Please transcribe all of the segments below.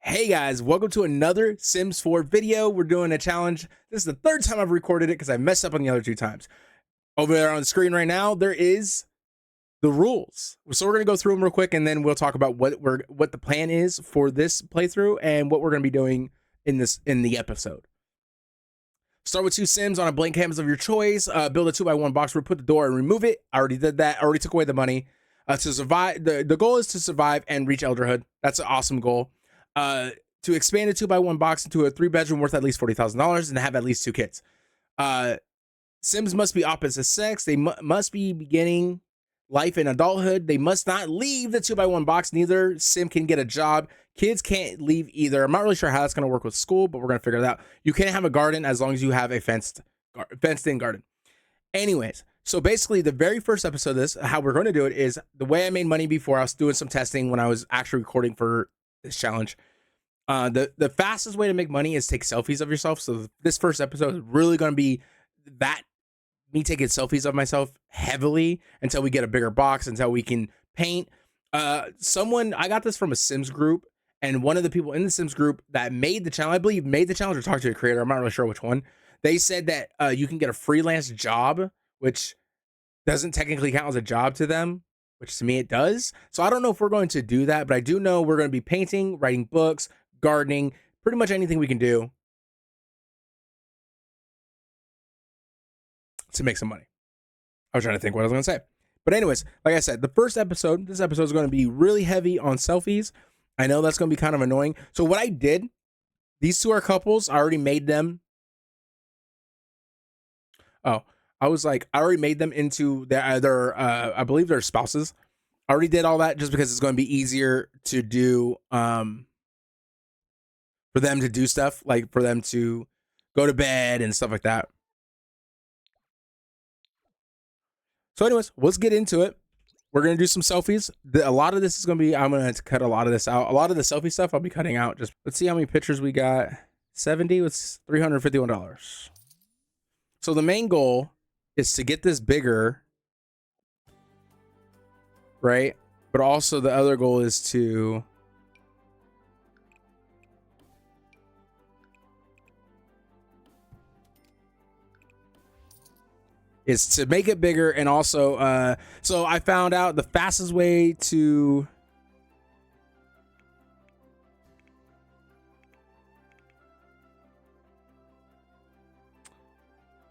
Hey guys, welcome to another Sims 4 video. We're doing a challenge. This is the third time I've recorded it because I messed up on the other two times. Over there on the screen right now, there is the rules. So we're gonna go through them real quick, and then we'll talk about what the plan is for this playthrough and what we're gonna be doing in the episode. Start with two Sims on a blank canvas of your choice. Build a 2x1 box where put the door and remove it. I already did that. I already took away the money. To survive, the goal is to survive and reach elderhood. That's an awesome goal. To expand a 2x1 box into a 3-bedroom worth at least $40,000 and have at least 2 kids. Sims must be opposite sex. They must be beginning life in adulthood. They must not leave the 2x1 box. Neither Sim can get a job. Kids can't leave either. I'm not really sure how that's going to work with school, but we're going to figure it out. You can't have a garden as long as you have a fenced-in garden. Anyways, so basically the very first episode of this, how we're going to do it is the way I made money before. I was doing some testing when I was actually recording for this challenge. The fastest way to make money is take selfies of yourself. So this first episode is really going to be that me taking selfies of myself heavily until we get a bigger box, until we can paint. I got this from a Sims group, and one of the people in the Sims group that made the challenge, I believe made the challenge or talked to a creator, I'm not really sure which one. They said that you can get a freelance job, which doesn't technically count as a job to them, which to me it does. So I don't know if we're going to do that, but I do know we're going to be painting, writing books, gardening, pretty much anything we can do to make some money. I was trying to think what I was going to say. But anyways, like I said, this episode is going to be really heavy on selfies. I know that's going to be kind of annoying. So what I did, these two are couples. I already made them. Oh, I already made them into their I believe they're spouses. I already did all that just because it's going to be easier to do, for them to do stuff, like for them to go to bed and stuff like that. So anyways, let's get into it. We're going to do some selfies. A lot of this is going to be, I'm going to have to cut a lot of this out. A lot of the selfie stuff I'll be cutting out. Just let's see how many pictures we got. 70 with $351. So the main goal is to get this bigger, right? But also the other goal is to make it bigger. And also so I found out the fastest way to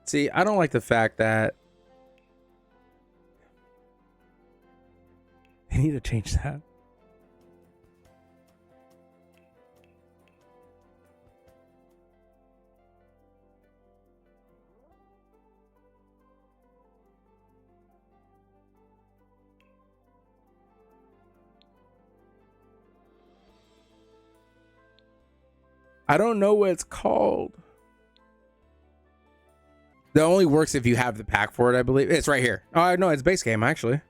see, I don't like the fact that I need to change that. I don't know what it's called. That only works if you have the pack for it, I believe. It's right here. Oh, no, it's base game, actually.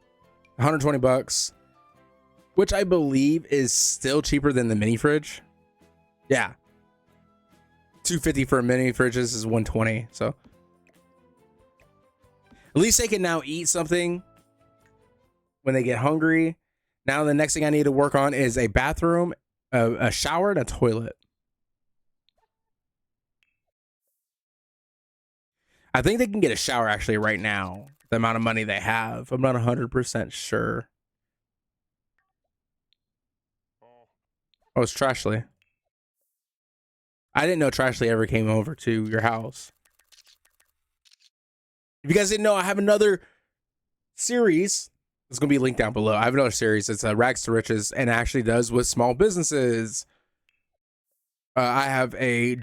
120 bucks, which I believe is still cheaper than the mini fridge. Yeah. 250 for a mini fridge. This is 120. So at least they can now eat something when they get hungry. Now the next thing I need to work on is a bathroom, a shower, and a toilet. I think they can get a shower actually right now, the amount of money they have. I'm not 100% sure. Oh, it's Trashly. I didn't know Trashly ever came over to your house. If you guys didn't know, I have another series. It's going to be linked down below. I have another series. It's Rags to Riches, and it actually does with small businesses. I have a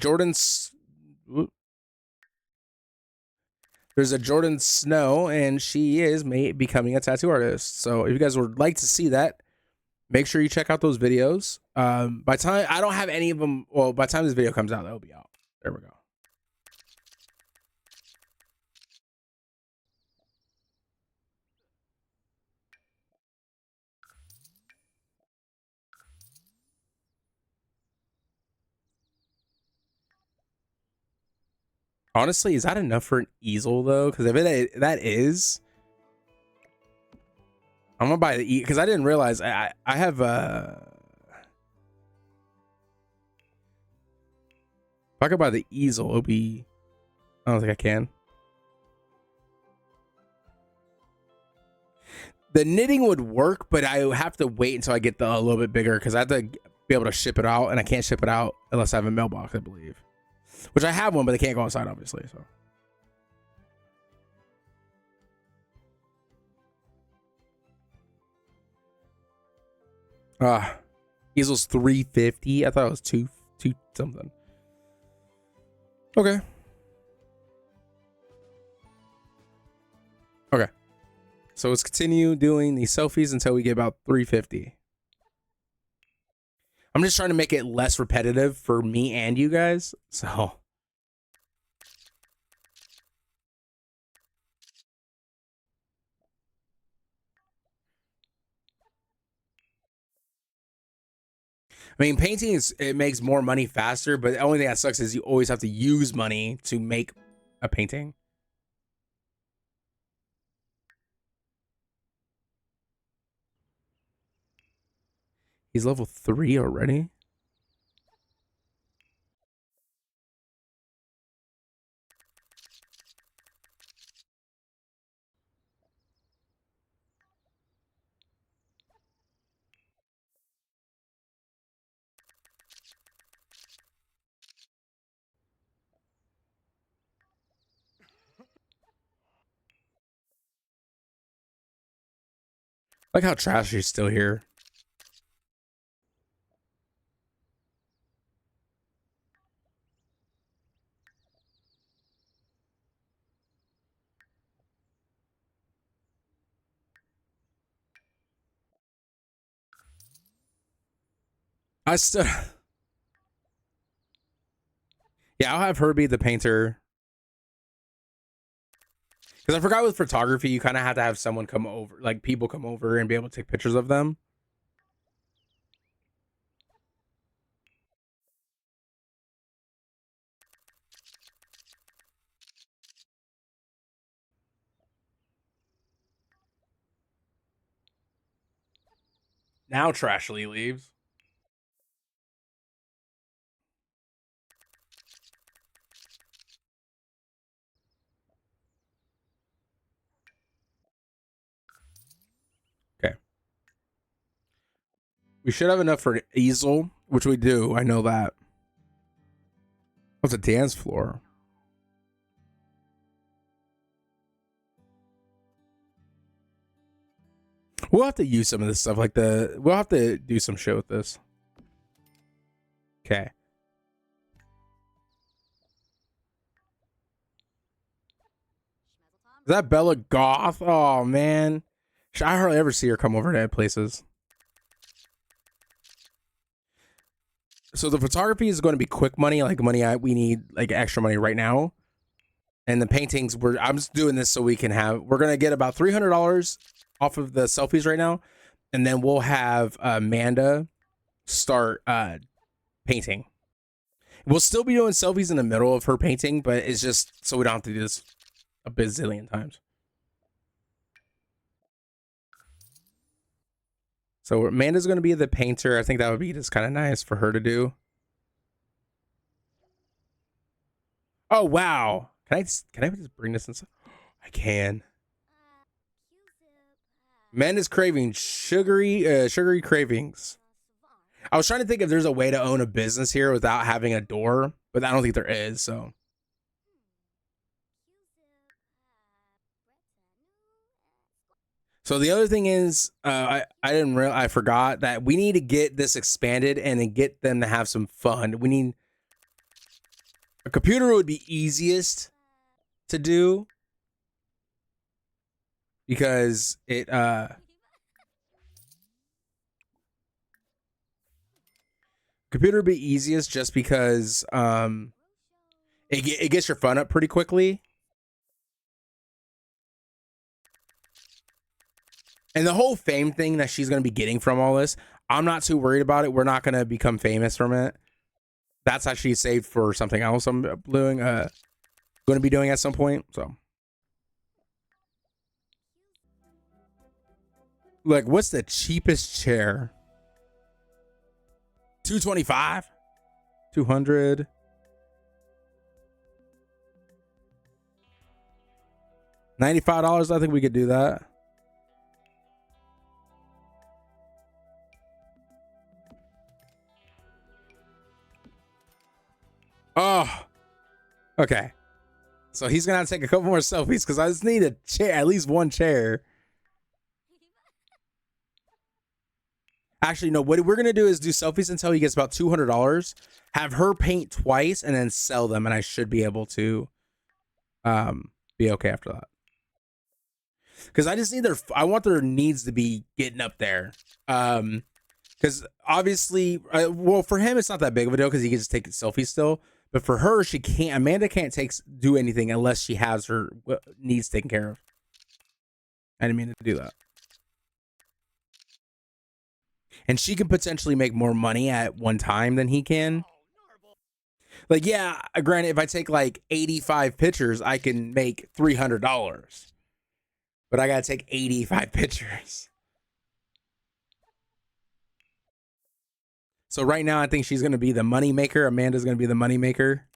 there's a Jordan Snow, and she is becoming a tattoo artist. So if you guys would like to see that, make sure you check out those videos. By time I don't have any of them. Well, by the time this video comes out, that'll be out. There we go. Honestly, is that enough for an easel though? Because if that is, I'm gonna buy the because I didn't realize I have I could buy the easel, it'll be... I don't think I can. The knitting would work, but I have to wait until I get a little bit bigger because I have to be able to ship it out, and I can't ship it out unless I have a mailbox, I believe. Which I have one, but they can't go outside, obviously. So, easel's $350. I thought it was two something. Okay. Okay. So let's continue doing these selfies until we get about 350. I'm just trying to make it less repetitive for me and you guys. So I mean, painting it makes more money faster, but the only thing that sucks is you always have to use money to make a painting. He's level 3 already. Like how Trashy's still here. I still... Yeah, I'll have her be the painter. Because I forgot with photography, you kind of have to have someone come over, like people come over and be able to take pictures of them. Now Trashly leaves. Okay. We should have enough for an easel, which we do. I know that. What's a dance floor? We'll have to use some of this stuff, like we'll have to do some shit with this. Okay. Is that Bella Goth? Oh man, I hardly ever see her come over to places. So the photography is going to be quick money, like money we need, like extra money right now. And the paintings, I'm just doing this so we're gonna get about $300 off of the selfies right now, and then we'll have Amanda start painting. We'll still be doing selfies in the middle of her painting, but it's just so we don't have to do this a bazillion times. So Amanda's going to be the painter. I think that would be just kind of nice for her to do. Oh, wow. Can I just bring this inside? I can. Amanda's craving sugary cravings. I was trying to think if there's a way to own a business here without having a door, but I don't think there is, so. So the other thing is, I forgot that we need to get this expanded and then get them to have some fun. We need a computer would be easiest to do because it computer would be easiest just because it gets your fun up pretty quickly. And the whole fame thing that she's going to be getting from all this, I'm not too worried about it. We're not going to become famous from it. That's actually saved for something else I'm doing, going to be doing at some point. So, like, what's the cheapest chair? 225, 200. $95. I think we could do that. Oh, okay. So he's gonna have to take a couple more selfies because I just need a chair, at least one chair. Actually, no, what we're gonna do is do selfies until he gets about $200, have her paint twice, and then sell them, and I should be able to be okay after that. Because I just need I want their needs to be getting up there. Because obviously, well, for him, it's not that big of a deal because he can just take selfies still. But for her, she can't. Amanda can't do anything unless she has her needs taken care of. I didn't mean to do that. And she can potentially make more money at one time than he can. Like, yeah, granted, if I take like 85 pictures, I can make $300. But I gotta take 85 pictures. So right now, I think she's gonna be the money maker. Amanda's gonna be the money maker.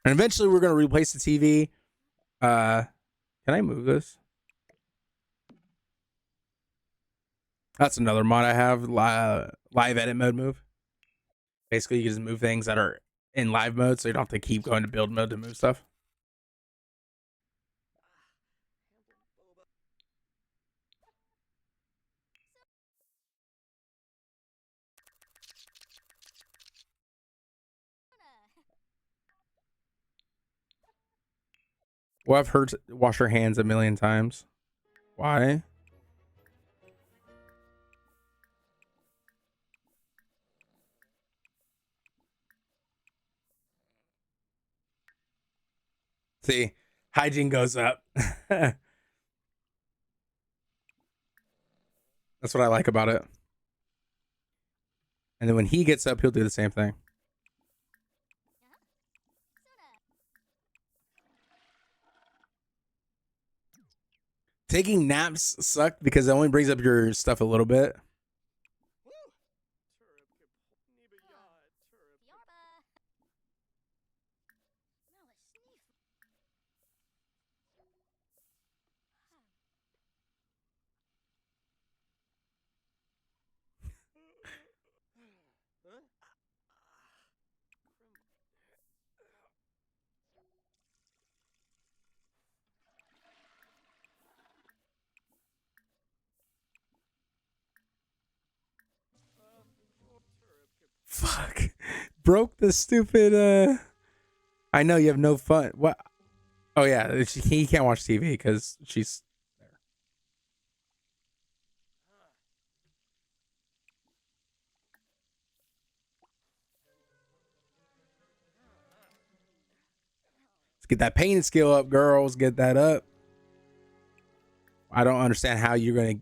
And eventually, we're gonna replace the TV. Can I move this? That's another mod I have. Live edit mode move. Basically, you can just move things that are in live mode, so you don't have to keep going to build mode to move stuff. Well, I've heard wash her hands a million times. Why? See, hygiene goes up. That's what I like about it. And then when he gets up, he'll do the same thing. Taking naps suck because it only brings up your stuff a little bit. Fuck. Broke the stupid I know you have no fun. What? Oh yeah, he can't watch TV because she's there. Let's get that painting skill up, girls. Get that up. I don't understand how you're gonna.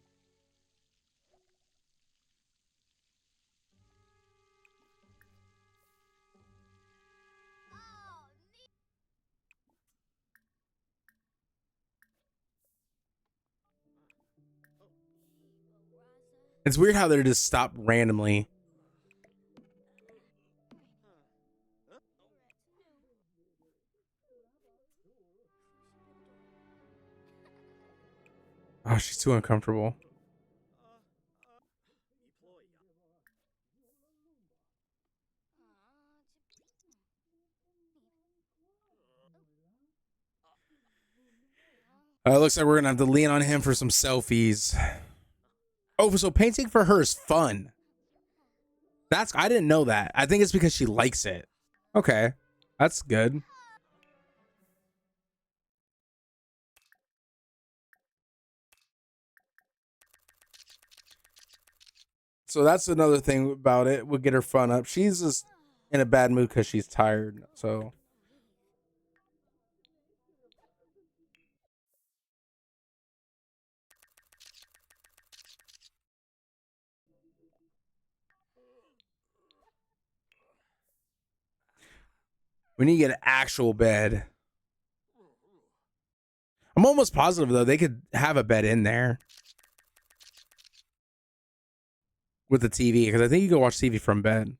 It's weird how they're just stopped randomly. Oh, she's too uncomfortable. Looks like we're gonna have to lean on him for some selfies. Oh, so painting for her is fun. I didn't know that. I think it's because she likes it. Okay, that's good. So that's another thing about it. We'll get her fun up. She's just in a bad mood because she's tired. So we need to get an actual bed. I'm almost positive though they could have a bed in there. with the TV because I think you can watch TV from bed.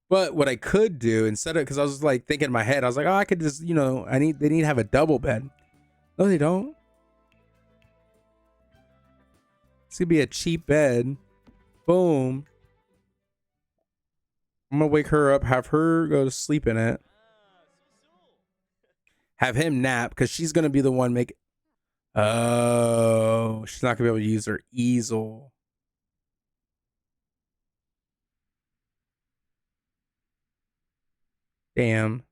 But what I could do instead of, because I was like thinking in my head, I was like, oh, I could just, they need to have a double bed. No, they don't. It's gonna be a cheap bed. Boom. I'm gonna wake her up, have her go to sleep in it, have him nap because she's gonna be the one make. Oh, she's not gonna be able to use her easel. Damn.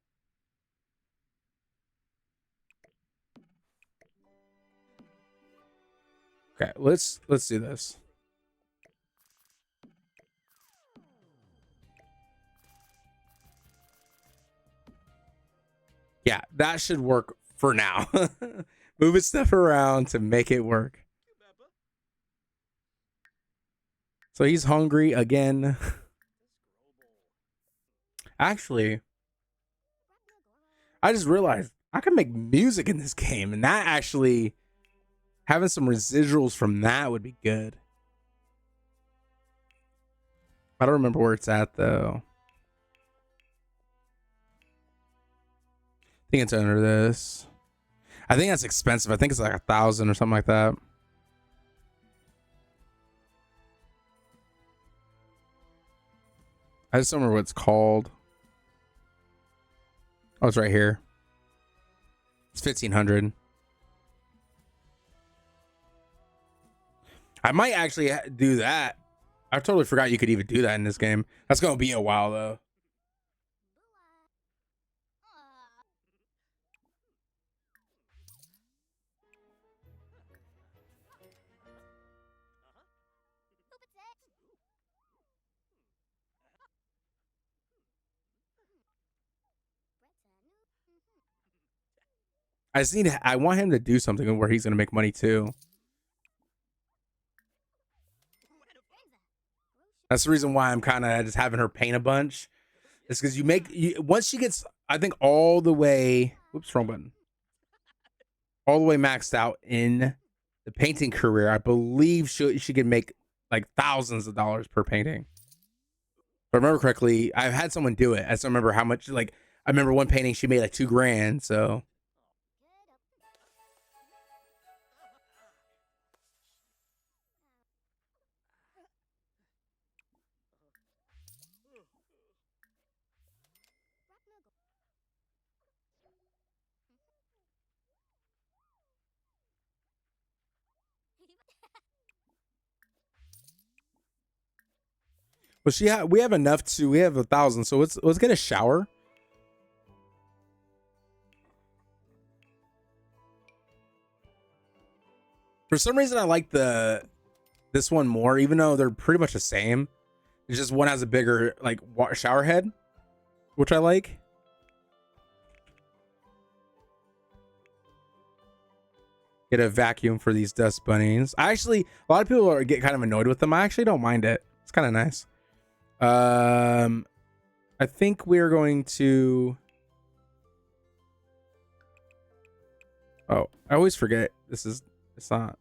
Okay, let's do this. Yeah, that should work for now. Moving stuff around to make it work. So he's hungry again. Actually, I just realized I can make music in this game, and that actually having some residuals from that would be good. I don't remember where it's at though. I think it's under this. I think that's expensive. I think it's like 1,000 or something like that. I just don't remember what it's called. Oh, it's right here. It's 1,500. I might actually do that. I totally forgot you could even do that in this game. That's gonna be a while though. I just need. I want him to do something where he's gonna make money too. That's the reason why I'm kind of just having her paint a bunch. It's because once she gets, I think all the way. Whoops, wrong button. All the way maxed out in the painting career, I believe she can make like thousands of dollars per painting. If I remember correctly, I've had someone do it. I just don't remember how much. Like I remember one painting she made like $2,000. So. Well, we have enough to. We have 1,000. So let's get a shower. For some reason, I like this one more, even though they're pretty much the same. It's just one has a bigger like shower head, which I like. Get a vacuum for these dust bunnies. A lot of people get kind of annoyed with them. I actually don't mind it. It's kind of nice. I think we're going to. Oh, I always forget. It's not.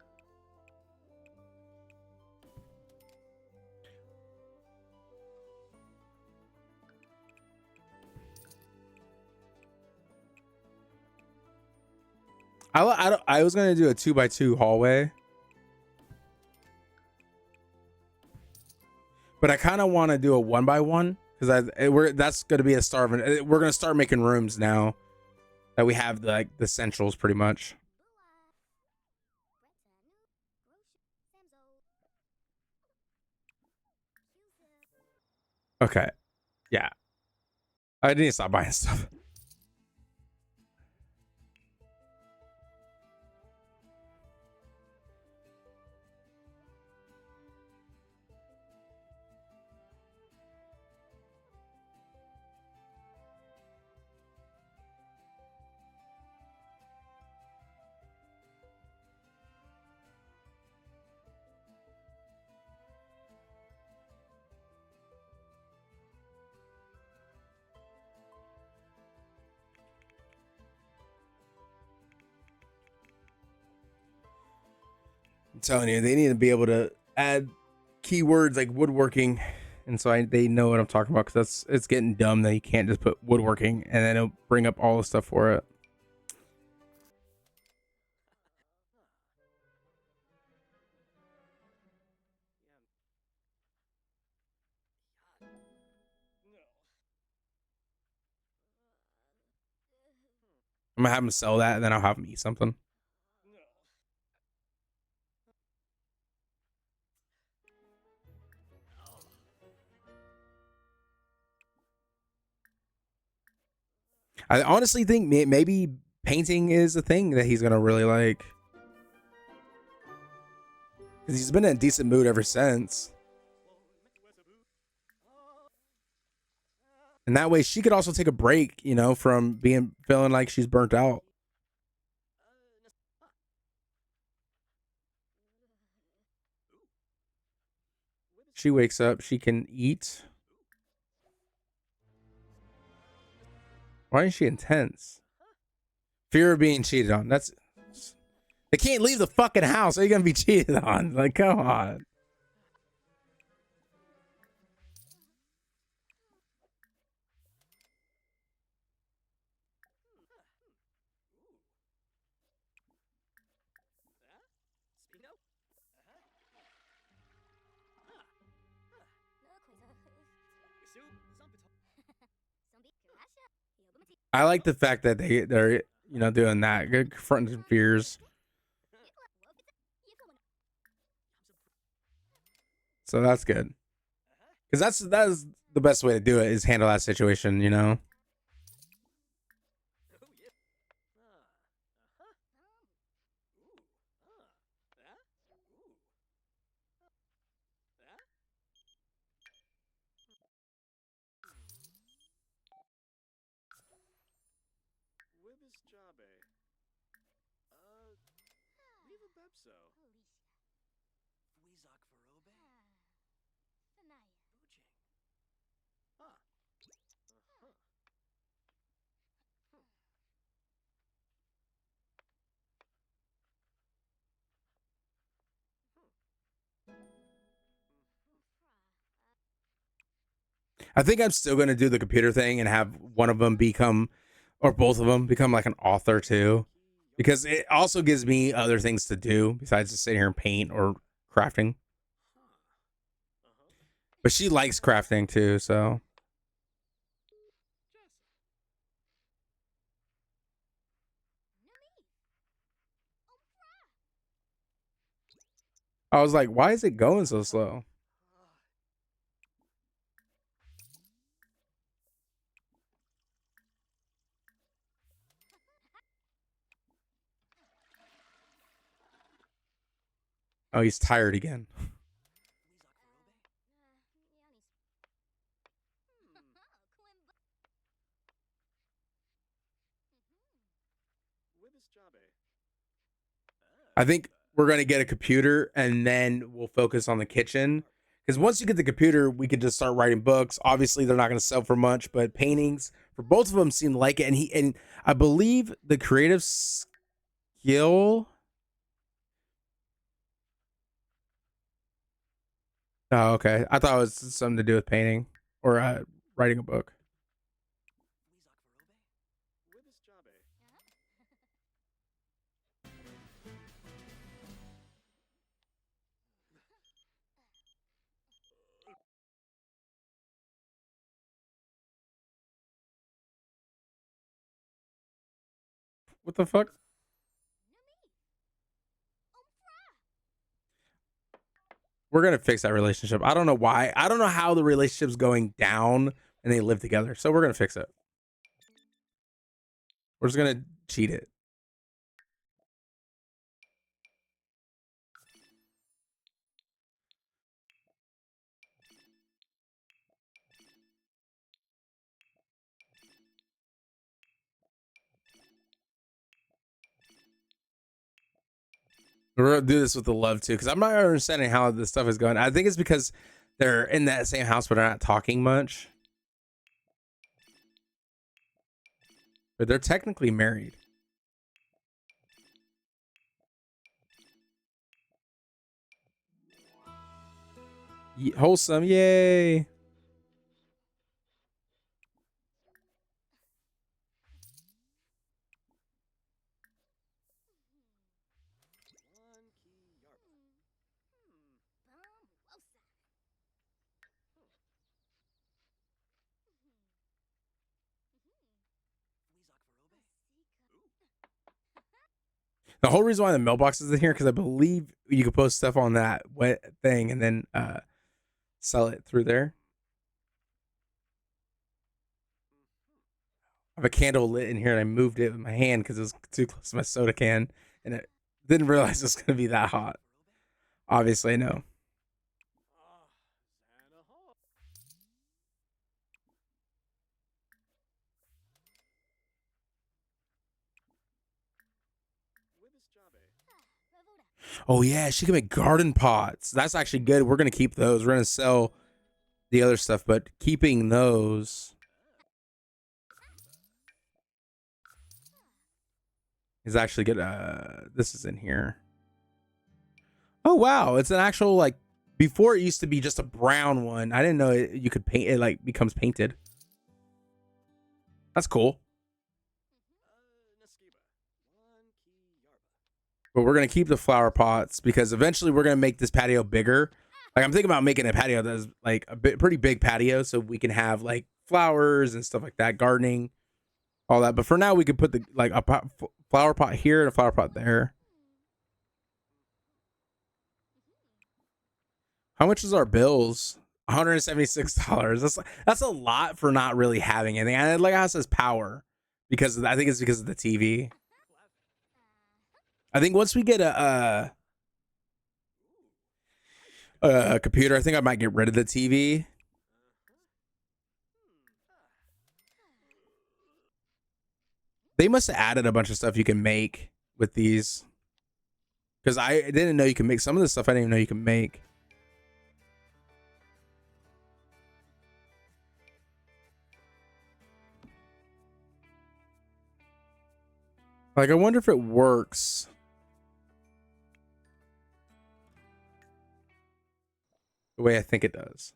I was gonna do a 2x2 hallway, but I kind of want to do a 1x1 because that's gonna be a start of it. We're gonna start making rooms now that we have the centrals pretty much. Okay, yeah, I need to stop buying stuff. telling you, they need to be able to add keywords like woodworking, and so they know what I'm talking about, because it's getting dumb that you can't just put woodworking and then it'll bring up all the stuff for it. I'm gonna have him sell that, and then I'll have him eat something. I honestly think maybe painting is a thing that he's gonna really like, because he's been in a decent mood ever since. And that way she could also take a break, you know, from feeling like she's burnt out. She wakes up, she can eat. Why is she intense? Fear of being cheated on. They can't leave the fucking house. How are you gonna be cheated on? Like, come on. I like the fact that they're you know doing that, good confronting fears. So that's good, because that is the best way to do it, is handle that situation, you know. I think I'm still gonna do the computer thing and have one of them become, or both of them become, like an author too, because it also gives me other things to do besides just sitting here and paint or crafting. But she likes crafting too, so I was like, why is it going so slow? Oh, he's tired again. I think we're gonna get a computer and then we'll focus on the kitchen. Because once you get the computer, we could just start writing books. Obviously, they're not going to sell for much, but paintings for both of them seem like it. And I believe the creative skill. Oh, okay. I thought it was something to do with painting or writing a book. What the fuck? We're gonna fix that relationship. I don't know why. I don't know how the relationship's going down and they live together. So we're gonna fix it. We're just gonna cheat it. We're gonna do this with the love too, because I'm not understanding how this stuff is going. I think it's because they're in that same house, but they're not talking much. But they're technically married. Wholesome, yay. The whole reason why the mailbox is in here because I believe you could post stuff on that wet thing and then sell it through there. I have a candle lit in here and I moved it with my hand because it was too close to my soda can and it didn't realize it was gonna be that hot. Obviously, no. Oh yeah, she can make garden pots. That's actually good. We're gonna keep those. We're gonna sell the other stuff, but keeping those is actually good. This is in here. Oh wow, it's an actual like. Before it used to be just a brown one. I didn't know you could paint it. Like becomes painted. That's cool. But we're gonna keep the flower pots because eventually we're gonna make this patio bigger. Like I'm thinking about making a patio that's like a pretty big patio, so we can have like flowers and stuff like that, gardening, all that. But for now, we could put the like a flower pot here and a flower pot there. How much is our bills? $176. That's a lot for not really having anything. And like how it says power, because I think it's because of the TV. I think once we get a computer, I think I might get rid of the TV. They must have added a bunch of stuff you can make with these, because I didn't know you can make some of the stuff. I didn't even know you can make. Like, I wonder if it works. The way I think it does.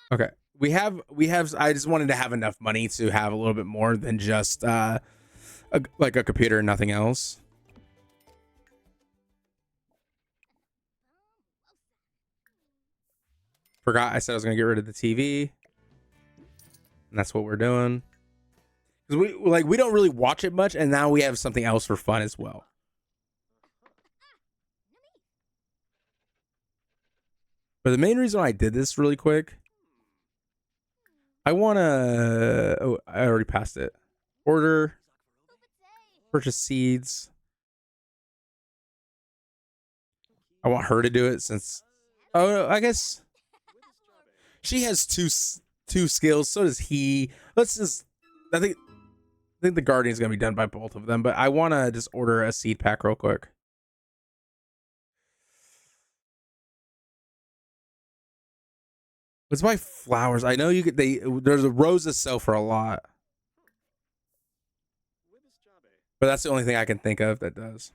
Okay. We have I just wanted to have enough money to have a little bit more than just like a computer and nothing else. Forgot I said I was gonna get rid of the TV. And that's what we're doing. Because we don't really watch it much, and now we have something else for fun as well. But the main reason I did this really quick, I wanna I already passed it. Order, purchase seeds. I want her to do it since I guess she has two skills, so does he. Let's just I think the Guardian's gonna be done by both of them, but I wanna just order a seed pack real quick. Let's buy flowers. I know you could there's a roses sell for a lot. But that's the only thing I can think of that does.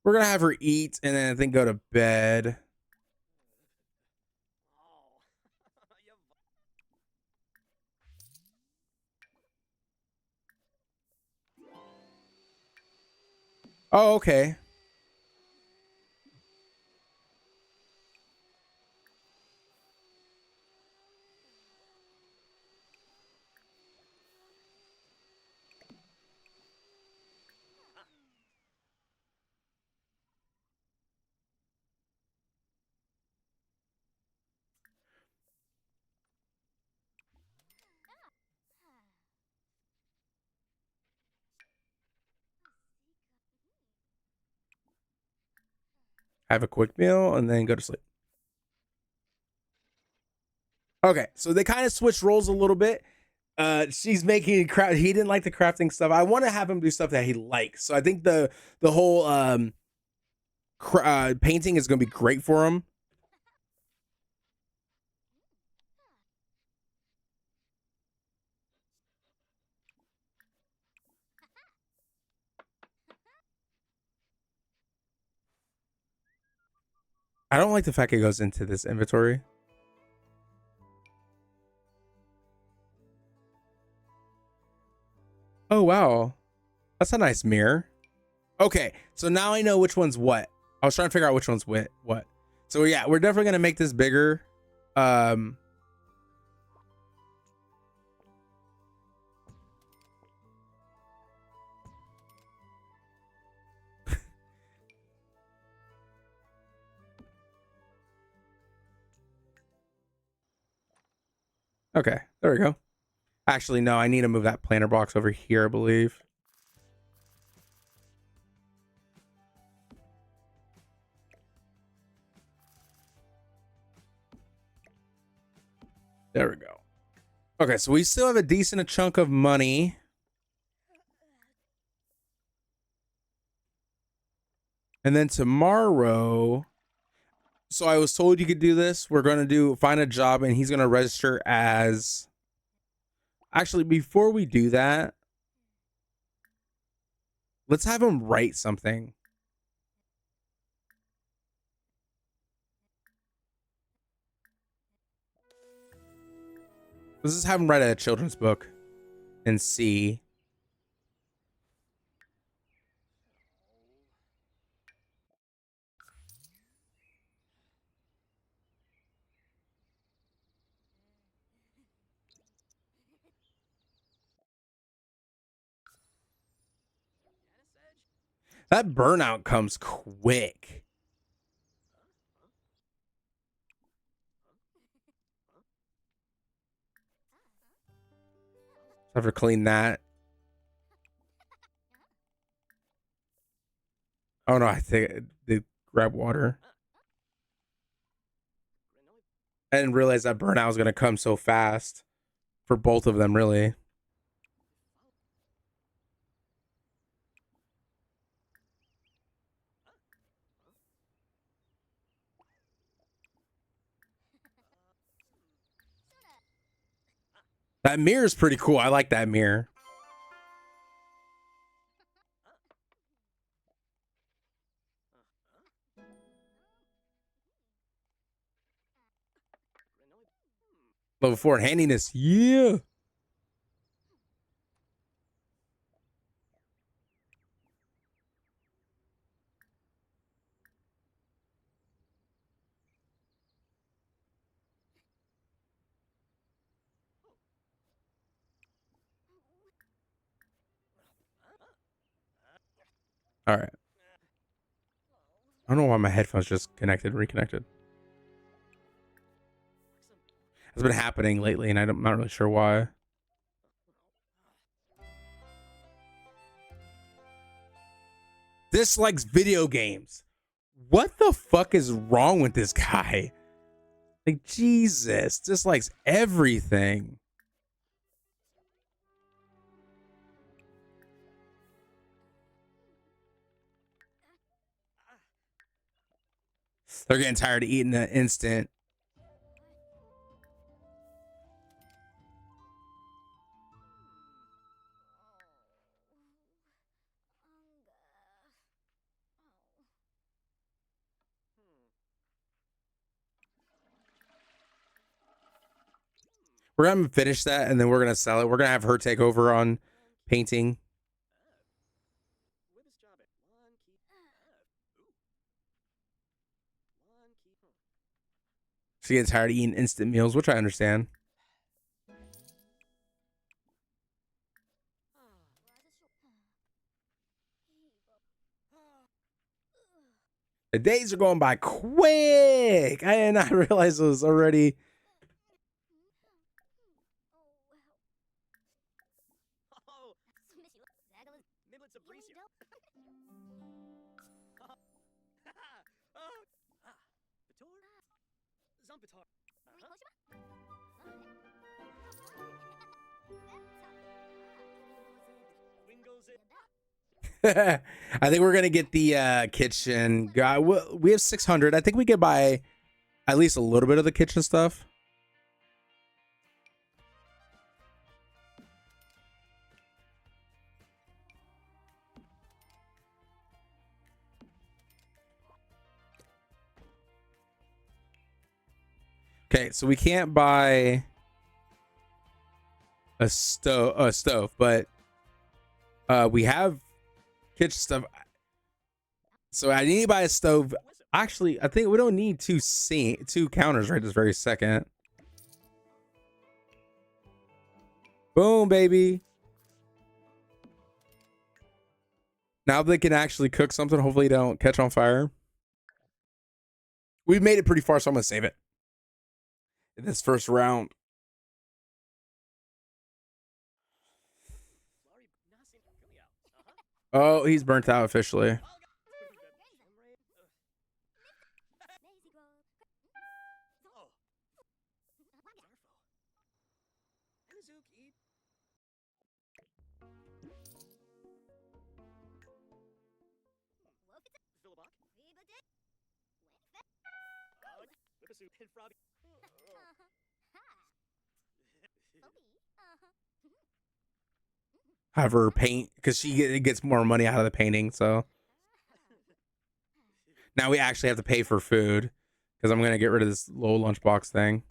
We're gonna have her eat and then I think go to bed. Oh, okay. Have a quick meal and then go to sleep. Okay, so they kind of switched roles a little bit. She's making craft. He didn't like the crafting stuff. I want to have him do stuff that he likes. So I think the whole painting is going to be great for him. I don't like the fact it goes into this inventory. Oh, wow. That's a nice mirror. Okay, so now I know which one's what. I was trying to figure out which one's what. So yeah, we're definitely gonna make this bigger. Um, okay, there we go. Actually, no, I need to move that planter box over here, I believe. There we go. Okay, so we still have a decent chunk of money. And then tomorrow, so I was told you could do this. We're going to find a job and he's going to register as, actually, before we do that, let's have him write something. Let's just have him write a children's book and see. That burnout comes quick. Have to clean that. Oh no, I think they grab water. I didn't realize that burnout was going to come so fast for both of them, really. That mirror is pretty cool. I like that mirror. Level 4 handiness. Yeah. All right. I don't know why my headphones just reconnected. It's been happening lately, and I'm not really sure why. Dislikes video games. What the fuck is wrong with this guy? Like, Jesus, dislikes everything. They're getting tired of eating the instant. We're gonna finish that and then we're gonna sell it. We're gonna have her take over on painting. She gets tired of eating instant meals, which I understand. The days are going by quick. I did not realize it was already. I think we're gonna get the kitchen guy. We have 600. I think we could buy at least a little bit of the kitchen stuff. Okay, so we can't buy a stove, but we have kitchen stuff. So I need to buy a stove. Actually, I think we don't need two counters right this very second. Boom, baby. Now they can actually cook something. Hopefully they don't catch on fire. We've made it pretty far, so I'm gonna save it in this first round. Oh, he's burnt out officially. Have her paint because she gets more money out of the painting. So now we actually have to pay for food because I'm gonna get rid of this low lunchbox thing.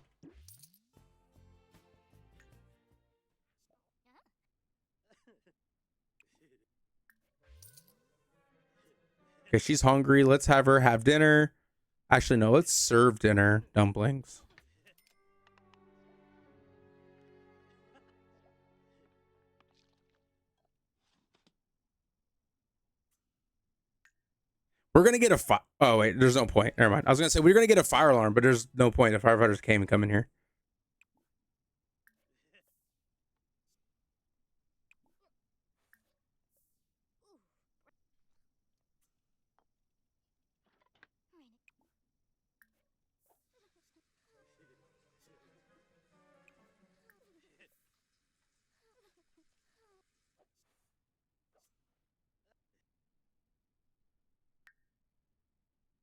Okay, she's hungry. Let's have her have dinner. Actually, no, let's serve dinner. Dumplings. We're gonna get a fire. Oh wait, there's no point. Never mind. I was gonna say we're gonna get a fire alarm, but there's no point. The firefighters came and come in here.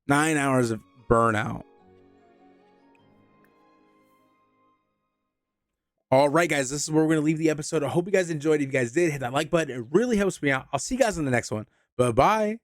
Nine hours of burnout. All right, guys, this is where we're going to leave the episode. I hope you guys enjoyed. If you guys did, hit that like button. It really helps me out. I'll see you guys in the next one. Bye-bye.